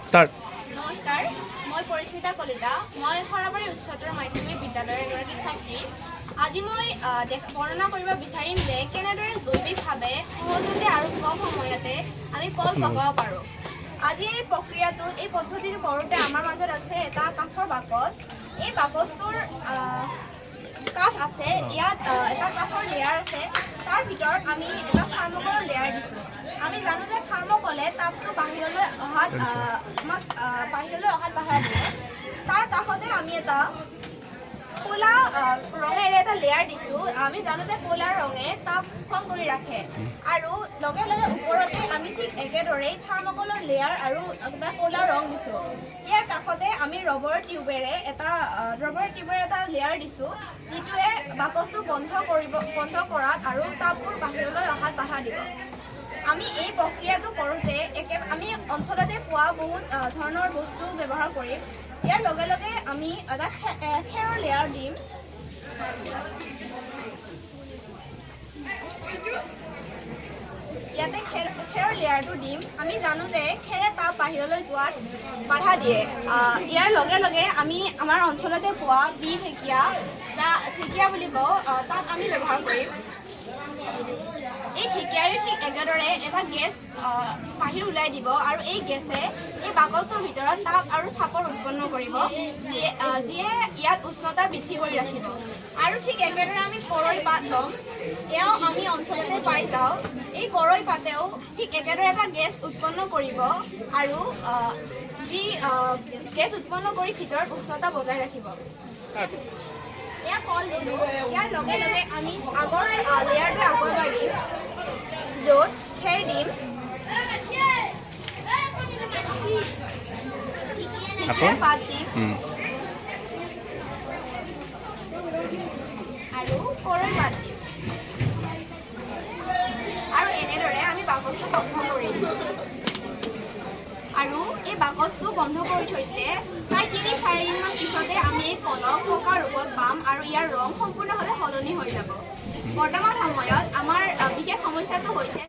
Start. নমস্কাৰ, মই পৰিস্মিতা কলিতা। মই সৰাবাৰী উচ্চতৰ মাধ্যমিক বিদ্যালয়ৰ এগৰাকী ছাত্ৰী। আজি মই বৰ্ণনা কৰিব বিচাৰিম যে কেনেদৰে জৈৱিকভাৱে সহজতে আৰু কম সময়তে আমি কল পকাব পাৰোঁ। আজি এই প্ৰক্ৰিয়াটোত এই পদ্ধতিটো কৰোঁতে আমাৰ মাজত আছে এটা কাঠৰ বাকচ। এই বাকচটোৰ কাঠ আছে, ইয়াত এটা কাঠৰ লেয়াৰ আছে। তাৰ ভিতৰত আমি এটা থাৰ্মকলৰ লেয়াৰ দিছোঁ। আমি জানো যে থাৰ্মকলে তাপটো বাহিৰলৈ অহাত বাধা দিয়ে। তাৰ কাষতে আমি এটা ক'লা ৰঙেৰে এটা লেয়াৰ দিছোঁ। আমি জানো যে ক'লা ৰঙে তাপ শোষণ কৰি ৰাখে। আৰু লগে লগে ওপৰতে আমি ঠিক একেদৰেই থাৰ্মকলৰ লেয়াৰ আৰু এটা ক'লা ৰং দিছোঁ। ইয়াৰ কাষতে আমি ৰবৰৰ টিউবেৰে এটা লেয়াৰ দিছোঁ, যিটোৱে বাকচটো বন্ধ কৰাত আৰু তাপবোৰ বাহিৰলৈ অহাত বাধা দিব। আমি এই প্ৰক্ৰিয়াটো কৰোঁতে আমি অঞ্চলতে পোৱা বহুত ধৰণৰ বস্তু ব্যৱহাৰ কৰিম। ইয়াৰ লগে লগে আমি এটা খেৰৰ লেয়াৰ দিম। ইয়াতে খেৰৰ লেয়াৰটো দিম। আমি জানো যে খেৰে তাপ বাহিৰলৈ যোৱাত বাধা দিয়ে। ইয়াৰ লগে লগে আমি আমাৰ অঞ্চলতে পোৱা ঢেকীয়া বুলি কওঁ, তাক আমি ব্যৱহাৰ কৰিম। এই ঢেকীয়াৰে ঠিক একেদৰে এটা গেছ বাহিৰ ওলাই দিব আৰু এই গেছে এই বাকচটোৰ ভিতৰত তাপ আৰু চাপৰ উৎপন্ন কৰিব, যিয়ে ইয়াত উষ্ণতা বৃদ্ধি কৰি ৰাখিব। আৰু ঠিক একেদৰে আমি কৰৈ পাত ল'ম। এয়াও আমি অঞ্চলতে পাই যাওঁ। এই কৰৈ পাতেও ঠিক একেদৰে এটা গেছ উৎপন্ন কৰিব আৰু যি গেছ উৎপন্ন কৰি ভিতৰত উষ্ণতা বজাই ৰাখিব। এয়া কল দিলোঁ। ইয়াৰ লগে লগে আমি আগৰ লেয়াৰটো আগৰবাৰ দিম, য'ত খেৰ দিম, পাত দিম আৰু কৰৈ পাত দিম। আৰু এনেদৰে আমি বাকচটো বন্ধ কৰি দিম। আৰু এই বাকচটো বন্ধ কৰি থৈতে প্ৰায় ৩-৪ দিনমান পিছতে আমি এই কলক পকা ৰূপত পাম আৰু ইয়াৰ ৰং সম্পূৰ্ণভাৱে সলনি হৈ যাব। বৰ্তমান সময়ত আমাৰ বিশেষ সমস্যাটো হৈছে